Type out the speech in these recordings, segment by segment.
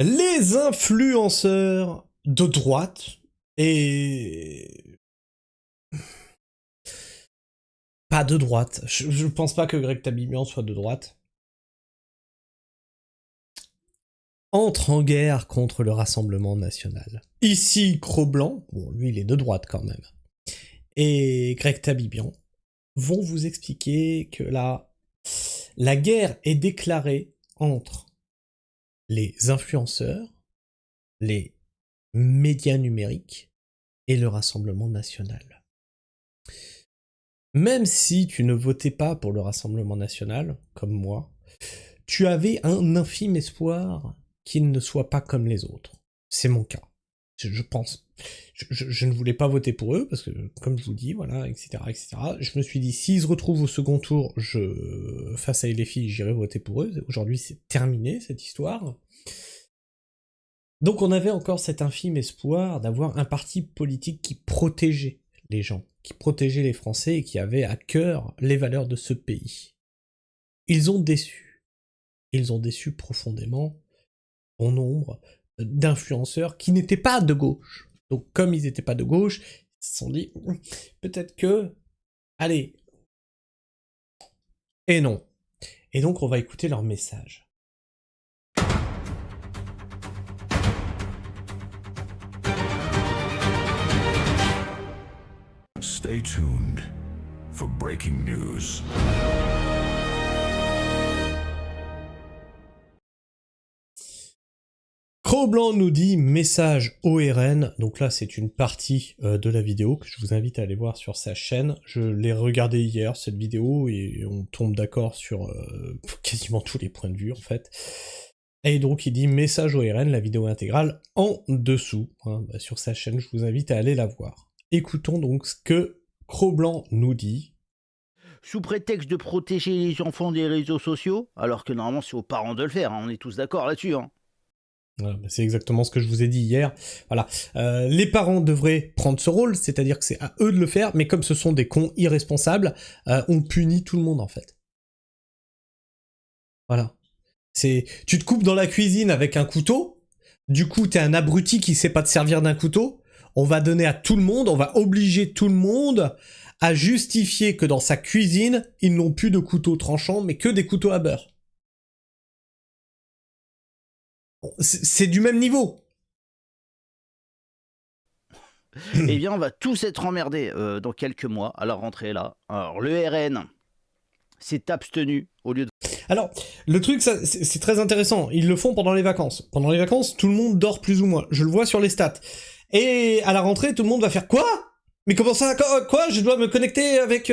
Les influenceurs de droite et pas de droite. Je pense pas que Greg Tabimian soit de droite. Entre en guerre contre le Rassemblement national. Ici, Cro-Blanc, bon, lui il est de droite quand même, et Greg Tabimian vont vous expliquer que la guerre est déclarée entre les influenceurs, les médias numériques et le Rassemblement national. Même si tu ne votais pas pour le Rassemblement national, comme moi, tu avais un infime espoir qu'ils ne soient pas comme les autres. C'est mon cas. Je pense. Je ne voulais pas voter pour eux, parce que, comme je vous dis, voilà, etc., etc. Je me suis dit, s'ils se retrouvent au second tour, face à LFI, j'irai voter pour eux. Aujourd'hui, c'est terminé, cette histoire. Donc on avait encore cet infime espoir d'avoir un parti politique qui protégeait les gens, qui protégeait les Français et qui avait à cœur les valeurs de ce pays. Ils ont déçu. Ils ont déçu profondément bon nombre d'influenceurs qui n'étaient pas de gauche. Donc comme ils n'étaient pas de gauche, ils se sont dit, peut-être que... Allez. Et non. Et donc on va écouter leur message. Stay tuned for breaking news. Cro-Blanc nous dit message ORN, donc là c'est une partie de la vidéo que je vous invite à aller voir sur sa chaîne. Je l'ai regardé hier cette vidéo et on tombe d'accord sur quasiment tous les points de vue en fait. Et donc il dit message ORN, la vidéo intégrale en dessous, hein, sur sa chaîne, je vous invite à aller la voir. Écoutons donc ce que Cro-Blanc nous dit. Sous prétexte de protéger les enfants des réseaux sociaux, alors que normalement c'est aux parents de le faire, hein, on est tous d'accord là-dessus. Hein. Voilà, c'est exactement ce que je vous ai dit hier. Voilà, les parents devraient prendre ce rôle, c'est-à-dire que c'est à eux de le faire, mais comme ce sont des cons irresponsables, on punit tout le monde en fait. Voilà. Tu te coupes dans la cuisine avec un couteau, du coup t'es un abruti qui sait pas te servir d'un couteau, on va donner à tout le monde, on va obliger tout le monde à justifier que dans sa cuisine, ils n'ont plus de couteau tranchant, mais que des couteaux à beurre. C'est du même niveau. Eh bien, on va tous être emmerdés dans quelques mois à la rentrée là. Alors, le RN s'est abstenu au lieu de... Alors, le truc, c'est très intéressant. Ils le font pendant les vacances. Pendant les vacances, tout le monde dort plus ou moins. Je le vois sur les stats. Et à la rentrée, tout le monde va faire quoi? Mais comment ça? Quoi? Je dois me connecter avec...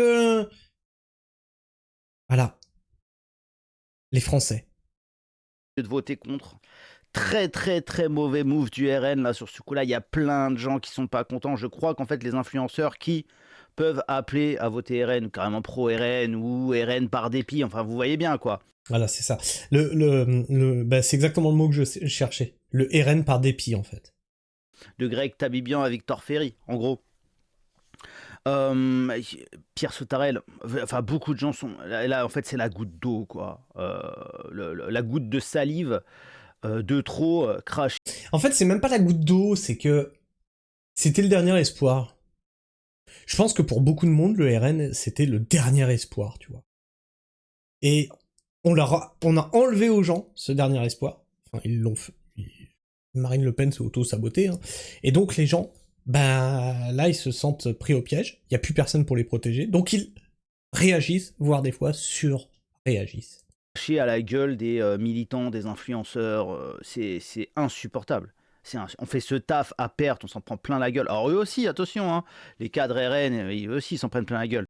Voilà. Les Français. de voter contre. Très très très mauvais move du RN là sur ce coup-là. Il y a plein de gens qui sont pas contents. Je crois qu'en fait les influenceurs qui peuvent appeler à voter RN ou carrément pro RN ou RN par dépit. Enfin vous voyez bien quoi. Voilà, c'est ça. C'est exactement le mot que je cherchais. Le RN par dépit en fait. De Greg Tabimian à Victor Ferry, en gros. Pierre Sautarel, enfin beaucoup de gens sont là en fait c'est la goutte d'eau quoi, la goutte de salive de trop crash. En fait c'est même pas la goutte d'eau, c'est que c'était le dernier espoir. Je pense que pour beaucoup de monde le RN c'était le dernier espoir, tu vois. Et on a enlevé aux gens ce dernier espoir. Enfin ils l'ont fait. Marine Le Pen s'est auto-sabotée, hein. Et donc les gens, là ils se sentent pris au piège, il n'y a plus personne pour les protéger, donc ils réagissent, voire des fois sur-réagissent. À la gueule des militants, des influenceurs, c'est insupportable. On fait ce taf à perte, on s'en prend plein la gueule. Alors eux aussi, attention, hein, les cadres RN, eux aussi s'en prennent plein la gueule.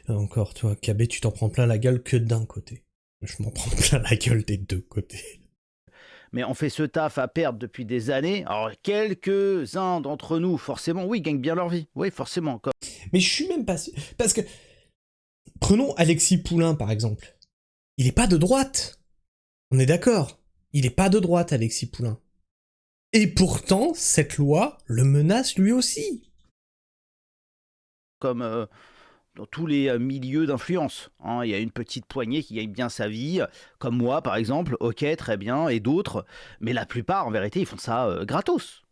Encore, toi, KB, tu t'en prends plein la gueule que d'un côté. Je m'en prends plein la gueule des deux côtés. Mais on fait ce taf à perdre depuis des années. Alors, quelques-uns d'entre nous, forcément, oui, gagnent bien leur vie. Oui, forcément. Mais je suis même pas sûr. Parce que, prenons Alexis Poulain, par exemple. Il est pas de droite. On est d'accord. Il est pas de droite, Alexis Poulain. Et pourtant, cette loi le menace lui aussi. Comme dans tous les milieux d'influence, hein. Il y a une petite poignée qui gagne bien sa vie, comme moi par exemple, ok, très bien, et d'autres, mais la plupart en vérité ils font ça gratos,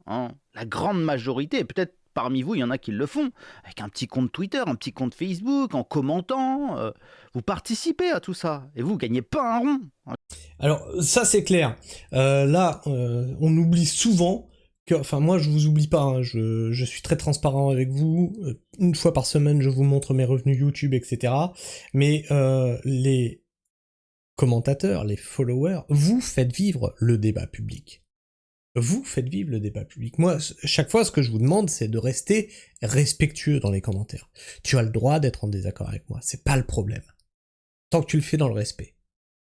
hein. La grande majorité, peut-être parmi vous il y en a qui le font, avec un petit compte Twitter, un petit compte Facebook, en commentant, vous participez à tout ça, et vous gagnez pas un rond. Alors, ça c'est clair. Là, on oublie souvent que... Enfin, moi je vous oublie pas, hein, je suis très transparent avec vous. Une fois par semaine, je vous montre mes revenus YouTube, etc. Mais les commentateurs, les followers, vous faites vivre le débat public. Vous faites vivre le débat public. Moi, chaque fois, ce que je vous demande, c'est de rester respectueux dans les commentaires. Tu as le droit d'être en désaccord avec moi, c'est pas le problème. Tant que tu le fais dans le respect.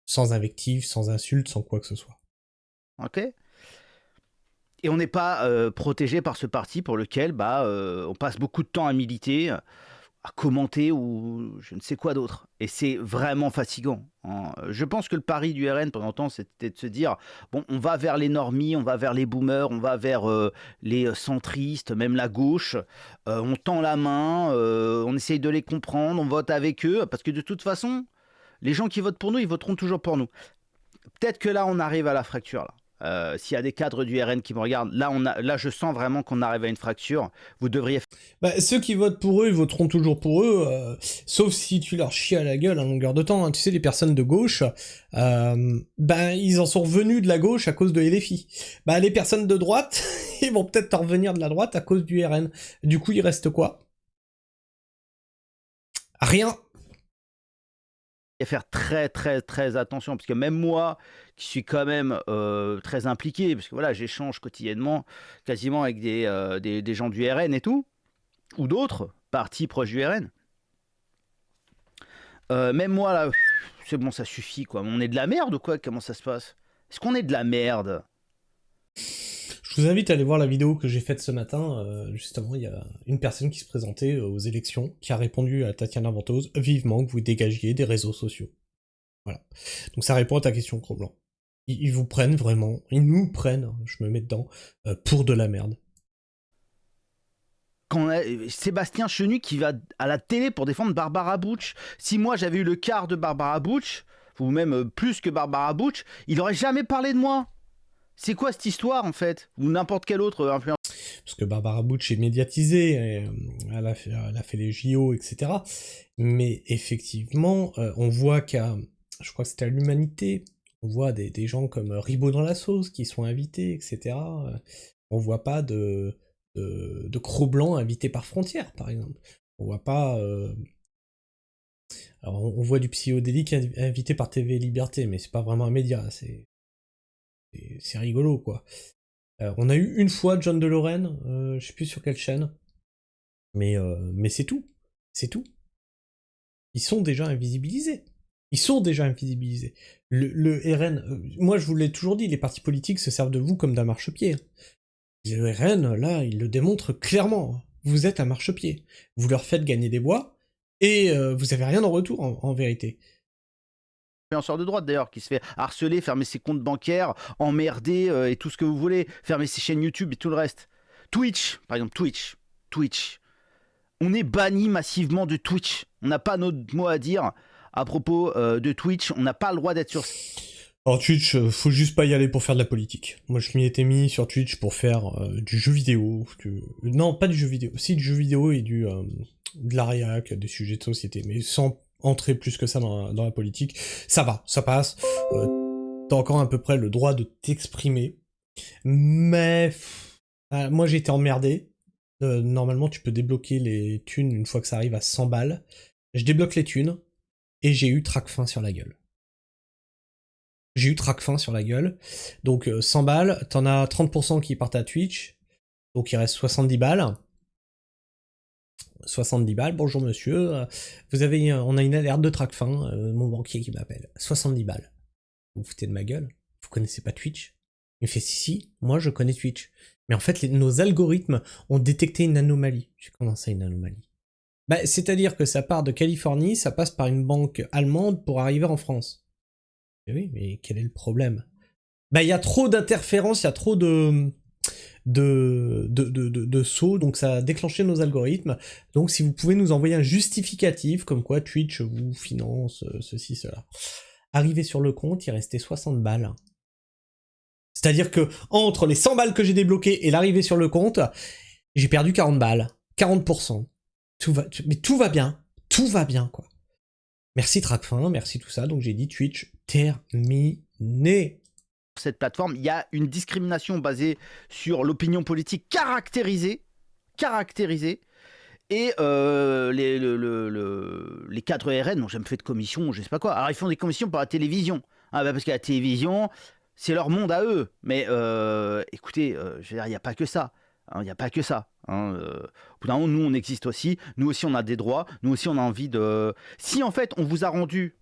Sans invective, sans insulte, sans quoi que ce soit. Ok. Et on n'est pas protégé par ce parti pour lequel on passe beaucoup de temps à militer, à commenter ou je ne sais quoi d'autre. Et c'est vraiment fatigant, hein. Je pense que le pari du RN pendant longtemps, c'était de se dire, bon, on va vers les normies, on va vers les boomers, on va vers les centristes, même la gauche, on tend la main, on essaye de les comprendre, on vote avec eux, parce que de toute façon, les gens qui votent pour nous, ils voteront toujours pour nous. Peut-être que là, on arrive à la fracture, là. S'il y a des cadres du RN qui me regardent, là je sens vraiment qu'on arrive à une fracture. Vous devriez... Ceux qui votent pour eux, ils voteront toujours pour eux, sauf si tu leur chies à la gueule à longueur de temps, hein. Tu sais, les personnes de gauche, ils en sont revenus de la gauche à cause de LFI. Les personnes de droite, ils vont peut-être en revenir de la droite à cause du RN. Du coup, il reste quoi? Rien. Faire très très très attention, parce que même moi qui suis quand même très impliqué, parce que voilà, j'échange quotidiennement quasiment avec des gens du RN et tout, ou d'autres partis proches du RN, même moi là, c'est bon, ça suffit quoi. On est de la merde ou quoi? Comment ça se passe? Est-ce qu'on est de la merde? Je vous invite à aller voir la vidéo que j'ai faite ce matin. Justement, il y a une personne qui se présentait aux élections, qui a répondu à Tatiana Ventose, vivement que vous dégagiez des réseaux sociaux. Voilà. Donc ça répond à ta question, Cro-Blanc. Ils vous prennent vraiment, ils nous prennent, je me mets dedans, pour de la merde. Quand on a Sébastien Chenu qui va à la télé pour défendre Barbara Butch. Si moi j'avais eu le quart de Barbara Butch, ou même plus que Barbara Butch, il aurait jamais parlé de moi. C'est quoi cette histoire en fait? Ou n'importe quel autre influenceur? Parce que Barbara Butch est médiatisée, elle a fait les JO, etc. Mais effectivement, on voit je crois que c'était à l'Humanité, on voit des gens comme Ribot dans la sauce qui sont invités, etc. On voit pas de Cro-Blanc invité par Frontières, par exemple. On voit pas... Alors on voit du psychodélique invité par TV Liberté, mais c'est pas vraiment un média, c'est rigolo, quoi. On a eu une fois John de Lorraine, je sais plus sur quelle chaîne, mais c'est tout. C'est tout. Ils sont déjà invisibilisés. Ils sont déjà invisibilisés. Le RN, moi je vous l'ai toujours dit, les partis politiques se servent de vous comme d'un marchepied. Le RN, là, il le démontre clairement. Vous êtes un marchepied. Vous leur faites gagner des voix, et vous avez rien en retour, en vérité. Influenceur de droite d'ailleurs, qui se fait harceler, fermer ses comptes bancaires, emmerder et tout ce que vous voulez, fermer ses chaînes YouTube et tout le reste. Twitch, par exemple, Twitch. On est banni massivement de Twitch. On n'a pas notre mot à dire à propos de Twitch. On n'a pas le droit d'être sur... Alors Twitch, faut juste pas y aller pour faire de la politique. Moi je m'y étais mis sur Twitch pour faire du jeu vidéo. Non, pas du jeu vidéo. Si, du jeu vidéo et de la réac, des sujets de société. Mais sans entrer plus que ça dans la politique. Ça va, ça passe. T'as encore à peu près le droit de t'exprimer. Mais... moi j'ai été emmerdé. Normalement tu peux débloquer les thunes une fois que ça arrive à 100 balles. Je débloque les thunes. Et j'ai eu Tracfin sur la gueule. Donc 100 balles, t'en as 30% qui partent à Twitch, donc il reste 70 balles. 70 balles, bonjour monsieur, on a une alerte de Tracfin, mon banquier qui m'appelle. 70 balles. Vous vous foutez de ma gueule? Vous connaissez pas Twitch? Il me fait si, moi je connais Twitch. Mais en fait, nos algorithmes ont détecté une anomalie. J'ai comment ça, une anomalie? C'est-à-dire que ça part de Californie, ça passe par une banque allemande pour arriver en France. Et oui, mais quel est le problème? Il y a trop d'interférences, il y a trop de... de sauts, donc ça a déclenché nos algorithmes. Donc si vous pouvez nous envoyer un justificatif, comme quoi Twitch vous finance ceci, cela. Arrivé sur le compte, il restait 60 balles. C'est-à-dire que entre les 100 balles que j'ai débloquées et l'arrivée sur le compte, j'ai perdu 40 balles. 40%. Mais tout va bien, quoi. Merci Tracfin, merci tout ça. Donc j'ai dit Twitch, terminé. Cette plateforme, il y a une discrimination basée sur l'opinion politique caractérisée, et les cadres RN n'ont jamais fait de commission, je sais pas quoi. Alors ils font des commissions pour la télévision, parce que la télévision, c'est leur monde à eux. Mais écoutez, je veux dire, il n'y a pas que ça. Il n'y a pas que ça. Au bout d'un moment, nous, on existe aussi. Nous aussi, on a des droits. Nous aussi, on a envie de... Si, en fait, on vous a rendu...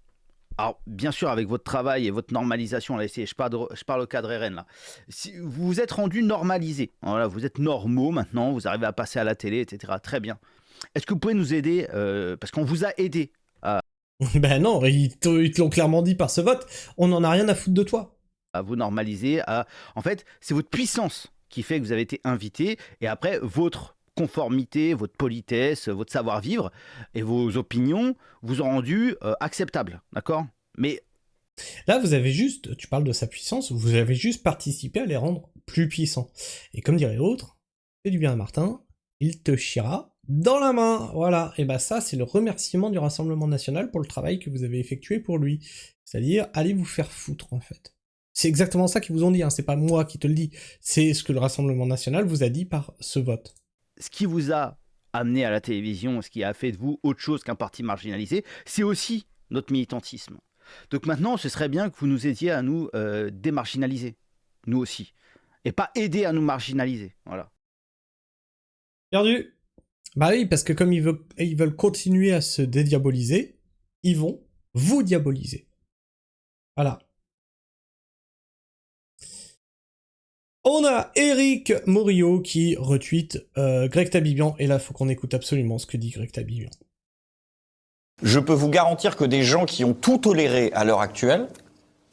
Alors, bien sûr, avec votre travail et votre normalisation, là, je parle au cadre RN, là. Si vous vous êtes rendu normalisé. Voilà, vous êtes normaux maintenant. Vous arrivez à passer à la télé, etc. Très bien. Est-ce que vous pouvez nous aider parce qu'on vous a aidé. Ben non, ils te l'ont clairement dit par ce vote. On n'en a rien à foutre de toi. À vous normaliser. En fait, c'est votre puissance qui fait que vous avez été invité, et après, votre conformité, votre politesse, votre savoir-vivre et vos opinions vous ont rendu acceptable, d'accord? Mais là, vous avez juste, tu parles de sa puissance, vous avez juste participé à les rendre plus puissants. Et comme dirait l'autre, fais du bien à Martin, il te chiera dans la main, voilà. Et bah ça, c'est le remerciement du Rassemblement National pour le travail que vous avez effectué pour lui. C'est-à-dire, allez vous faire foutre, en fait. C'est exactement ça qu'ils vous ont dit, hein. C'est pas moi qui te le dis, c'est ce que le Rassemblement National vous a dit par ce vote. Ce qui vous a amené à la télévision, ce qui a fait de vous autre chose qu'un parti marginalisé, c'est aussi notre militantisme. Donc maintenant, ce serait bien que vous nous aidiez à nous démarginaliser, nous aussi, et pas aider à nous marginaliser, voilà. Perdu. Bah oui, parce que comme ils veulent continuer à se dédiaboliser, ils vont vous diaboliser. Voilà. On a Eric Morillo qui retweet Greg Tabibian, et là, faut qu'on écoute absolument ce que dit Greg Tabibian. Je peux vous garantir que des gens qui ont tout toléré à l'heure actuelle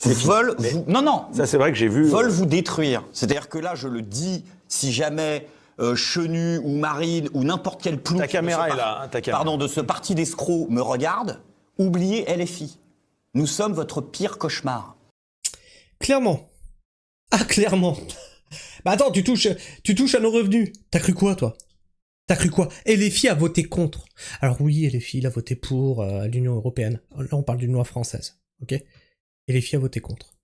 veulent vous... Non, ça c'est vrai que j'ai vu... veulent vous détruire. C'est-à-dire que là, je le dis, si jamais Chenu ou Marine ou n'importe quel plouc ta caméra est là, ta caméra. Pardon, de ce parti d'escrocs me regarde, oubliez LFI. Nous sommes votre pire cauchemar. Clairement. Ah, clairement. Bah attends, tu touches à nos revenus. T'as cru quoi, toi? T'as cru quoi? LFI a voté contre. Alors oui, LFI, il a voté pour l'Union Européenne. Là, on parle d'une loi française, ok? LFI a voté contre.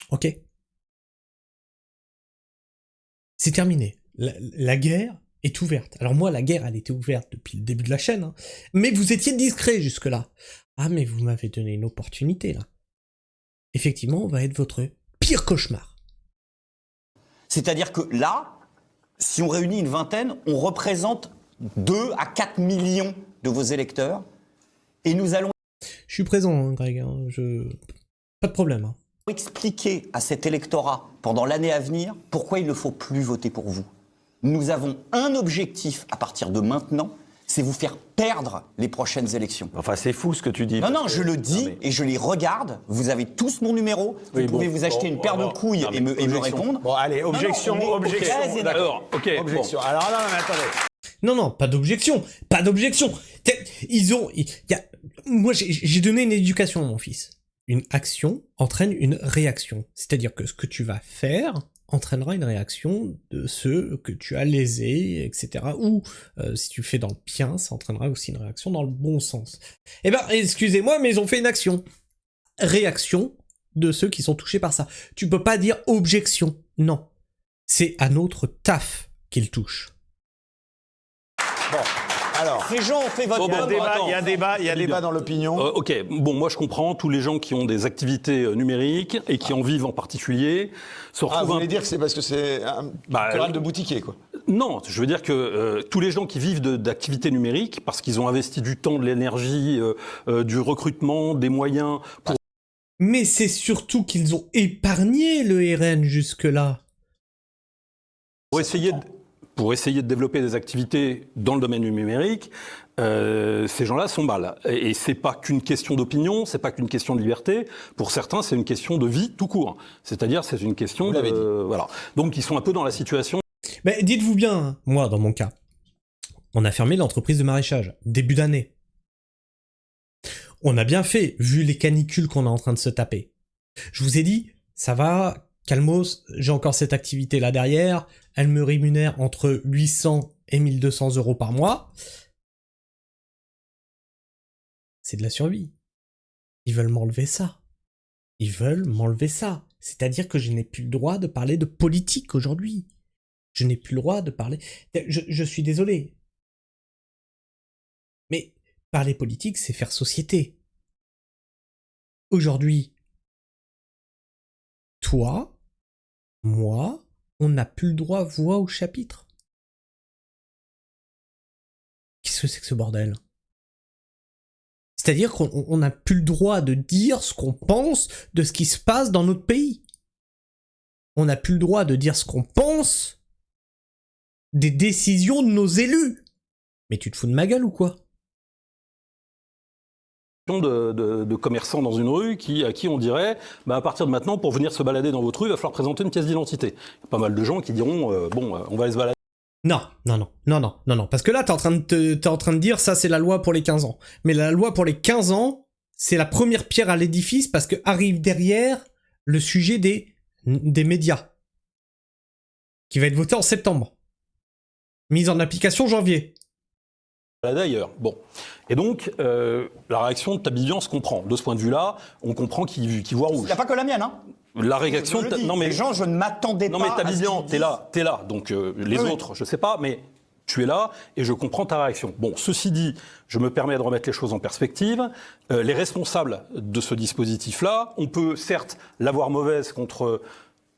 Ok? C'est terminé. La guerre est ouverte. Alors moi, la guerre, elle était ouverte depuis le début de la chaîne, hein. Mais vous étiez discret jusque-là. Ah, mais vous m'avez donné une opportunité, là. Effectivement, on va être votre pire cauchemar. C'est-à-dire que là, si on réunit une vingtaine, on représente 2 à 4 millions de vos électeurs. Et nous allons Je suis présent, hein, Greg. Hein. Pas de problème. Hein. expliquer à cet électorat, pendant l'année à venir, pourquoi il ne faut plus voter pour vous. Nous avons un objectif à partir de maintenant, c'est vous faire perdre les prochaines élections. Enfin, c'est fou ce que tu dis. Non, je le dis et je les regarde. Vous avez tous mon numéro. Vous pouvez vous acheter une paire de couilles et me répondre. Bon, allez, objection. D'accord, ok. Objection. Bon. Alors, non, mais attendez. Non, pas d'objection. Pas d'objection. Moi, j'ai donné une éducation à mon fils. Une action entraîne une réaction. C'est-à-dire que ce que tu vas faire entraînera une réaction de ceux que tu as lésés, etc. Ou, si tu fais dans le bien, ça entraînera aussi une réaction dans le bon sens. Eh ben, excusez-moi, mais ils ont fait une action. Réaction de ceux qui sont touchés par ça. Tu peux pas dire objection. Non. C'est à notre taf qu'ils touchent. Bon, alors... Ces gens ont fait votre Il y a un débat dans l'opinion. Ok, bon, moi je comprends, tous les gens qui ont des activités numériques et qui en vivent en particulier se retrouvent... vous voulez dire que c'est parce que c'est un chorale de boutiquier, quoi. Non, je veux dire que tous les gens qui vivent d'activités numériques, parce qu'ils ont investi du temps, de l'énergie, du recrutement, des moyens... pour... Mais c'est surtout qu'ils ont épargné le RN jusque-là. pour essayer de développer des activités dans le domaine du numérique, ces gens-là sont mal. Et c'est pas qu'une question d'opinion, c'est pas qu'une question de liberté. Pour certains, c'est une question de vie tout court. C'est-à-dire, c'est une question de... Voilà. Donc, ils sont un peu dans la situation... Mais dites-vous bien, hein, moi, dans mon cas, on a fermé l'entreprise de maraîchage, début d'année. On a bien fait, vu les canicules qu'on est en train de se taper. Je vous ai dit, ça va, calmos, j'ai encore cette activité-là derrière, elle me rémunère entre 800 et 1200 euros par mois. C'est de la survie. Ils veulent m'enlever ça. Ils veulent m'enlever ça. C'est-à-dire que je n'ai plus le droit de parler de politique aujourd'hui. Je n'ai plus le droit de parler... Je suis désolé. Mais parler politique, c'est faire société. Aujourd'hui, toi, moi, on n'a plus le droit voix au chapitre. Qu'est-ce que c'est que ce bordel ? C'est-à-dire qu'on n'a plus le droit de dire ce qu'on pense de ce qui se passe dans notre pays. On n'a plus le droit de dire ce qu'on pense des décisions de nos élus. Mais tu te fous de ma gueule ou quoi ? De commerçants dans une rue à qui on dirait à partir de maintenant, pour venir se balader dans votre rue, il va falloir présenter une pièce d'identité. Il y a pas mal de gens qui diront on va aller se balader. Non, parce que là, t'es en train de dire ça, c'est la loi pour les 15 ans. Mais la loi pour les 15 ans, c'est la première pierre à l'édifice parce que arrive derrière le sujet des médias, qui va être voté en septembre. Mise en application janvier. D'ailleurs, bon. Et donc, la réaction de Tabillon se comprend. De ce point de vue-là, on comprend qu'il voit rouge. Il n'y a pas que la mienne, hein. La réaction... Non, mais les gens, je ne m'attendais pas. Non, mais Tabillon, t'es là. Donc, les autres, je sais pas, mais tu es là et je comprends ta réaction. Bon, ceci dit, je me permets de remettre les choses en perspective. Les responsables de ce dispositif-là, on peut certes l'avoir mauvaise contre...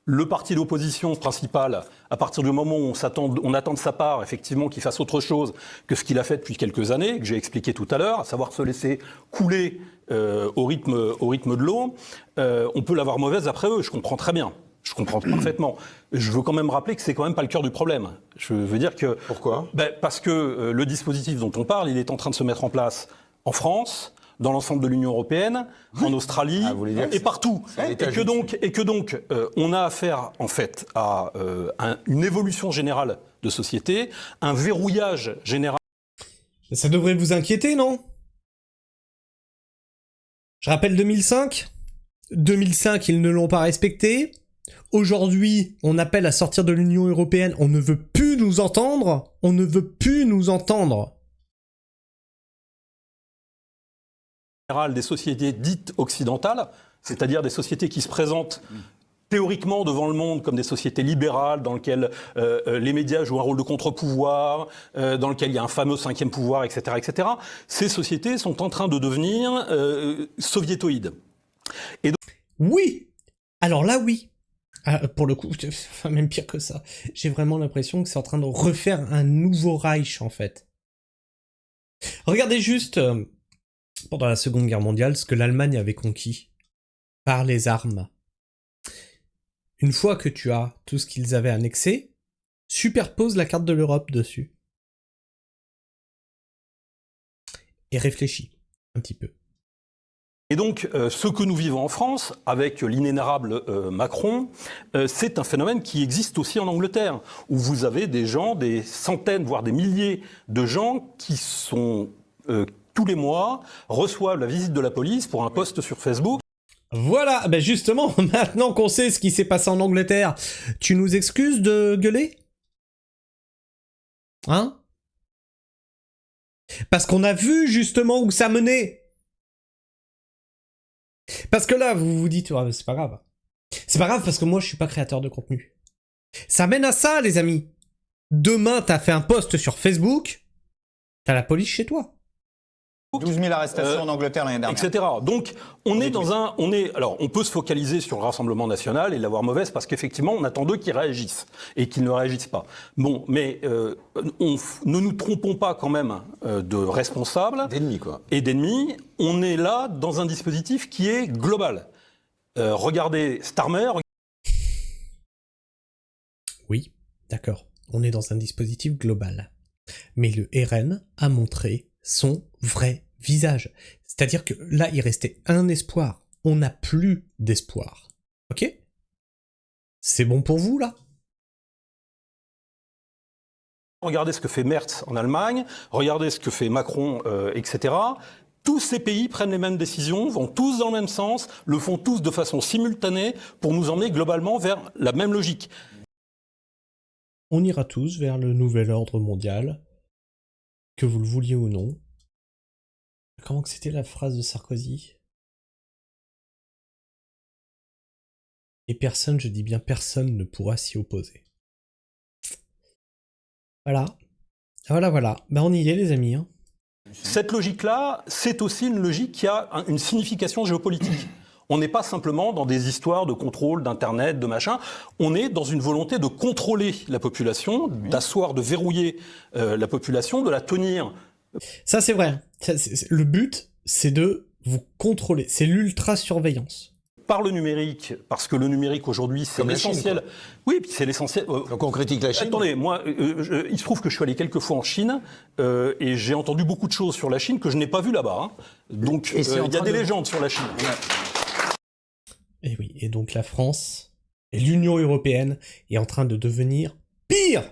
le parti d'opposition principal, à partir du moment où on attend de sa part, effectivement, qu'il fasse autre chose que ce qu'il a fait depuis quelques années, que j'ai expliqué tout à l'heure, à savoir se laisser couler au rythme de l'eau, on peut l'avoir mauvaise après eux, je comprends très bien. Je comprends parfaitement. Je veux quand même rappeler que c'est quand même pas le cœur du problème. Je veux dire que... Pourquoi ? Parce que le dispositif dont on parle, il est en train de se mettre en place en France, dans l'ensemble de l'Union européenne, en Australie et partout. Et que donc, on a affaire en fait à une évolution générale de société, un verrouillage général. Ça devrait vous inquiéter, non ? Je rappelle 2005. 2005, ils ne l'ont pas respecté. Aujourd'hui, on appelle à sortir de l'Union européenne. On ne veut plus nous entendre. Des sociétés dites occidentales, c'est-à-dire des sociétés qui se présentent théoriquement devant le monde comme des sociétés libérales dans lesquelles les médias jouent un rôle de contre-pouvoir, dans lesquelles il y a un fameux cinquième pouvoir, etc., etc. Ces sociétés sont en train de devenir soviétoïdes. Et donc... Oui. Alors là, oui. Pour le coup, enfin, même pire que ça. J'ai vraiment l'impression que c'est en train de refaire un nouveau Reich, en fait. Regardez juste... pendant la Seconde Guerre mondiale, ce que l'Allemagne avait conquis par les armes. Une fois que tu as tout ce qu'ils avaient annexé, superpose la carte de l'Europe dessus. Et réfléchis un petit peu. Et donc, ce que nous vivons en France, avec l'inénarrable Macron, c'est un phénomène qui existe aussi en Angleterre, où vous avez des gens, des centaines, voire des milliers de gens qui sont... tous les mois, reçoivent la visite de la police pour un post sur Facebook. Voilà, ben justement, maintenant qu'on sait ce qui s'est passé en Angleterre, tu nous excuses de gueuler ? Hein ? Parce qu'on a vu justement où ça menait. Parce que là, vous vous dites, oh, c'est pas grave. C'est pas grave parce que moi, je suis pas créateur de contenu. Ça mène à ça, les amis. Demain, t'as fait un post sur Facebook, t'as la police chez toi. 12 000 arrestations en Angleterre l'année dernière. Etc. Donc, alors, on peut se focaliser sur le Rassemblement national et l'avoir mauvaise parce qu'effectivement, on attend d'eux qu'ils réagissent et qu'ils ne réagissent pas. Bon, mais ne nous trompons pas quand même de responsables. D'ennemis, quoi. Et d'ennemis. On est là dans un dispositif qui est global. Regardez Starmer. Oui, d'accord. on est dans un dispositif global. Mais le RN a montré son vrai visage. C'est-à-dire que là, il restait un espoir. On n'a plus d'espoir. Ok? C'est bon pour vous, là? Regardez ce que fait Merz en Allemagne, regardez ce que fait Macron, etc. Tous ces pays prennent les mêmes décisions, vont tous dans le même sens, le font tous de façon simultanée pour nous emmener globalement vers la même logique. On ira tous vers le nouvel ordre mondial, que vous le vouliez ou non. Comment que c'était la phrase de Sarkozy? Et personne, je dis bien personne, ne pourra s'y opposer. Voilà. Voilà. Ben on y est les amis. Hein. Cette logique-là, c'est aussi une logique qui a une signification géopolitique. On n'est pas simplement dans des histoires de contrôle d'Internet, de machin. On est dans une volonté de contrôler la population, d'asseoir, de verrouiller la population, de la tenir. Ça c'est vrai. Le but, c'est de vous contrôler. C'est l'ultra-surveillance. Par le numérique, parce que le numérique aujourd'hui, c'est l'essentiel. Oui, c'est l'essentiel. Donc on critique la Chine. Attendez, moi, il se trouve que je suis allé quelques fois en Chine et j'ai entendu beaucoup de choses sur la Chine que je n'ai pas vues là-bas. Hein. Donc il y a des légendes sur la Chine. Et oui, et donc la France et l'Union européenne est en train de devenir pire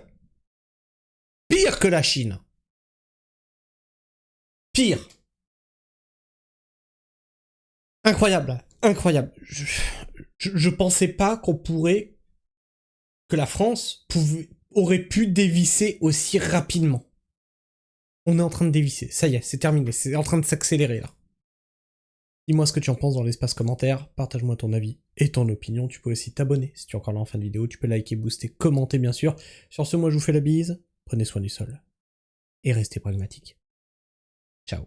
que la Chine. Pire. Incroyable. Je pensais pas que la France aurait pu dévisser aussi rapidement. On est en train de dévisser. Ça y est, c'est terminé. C'est en train de s'accélérer, là. Dis-moi ce que tu en penses dans l'espace commentaire. Partage-moi ton avis et ton opinion. Tu peux aussi t'abonner si tu es encore là en fin de vidéo. Tu peux liker, booster, commenter, bien sûr. Sur ce, moi, je vous fais la bise. Prenez soin du sol. Et restez pragmatiques. Ciao.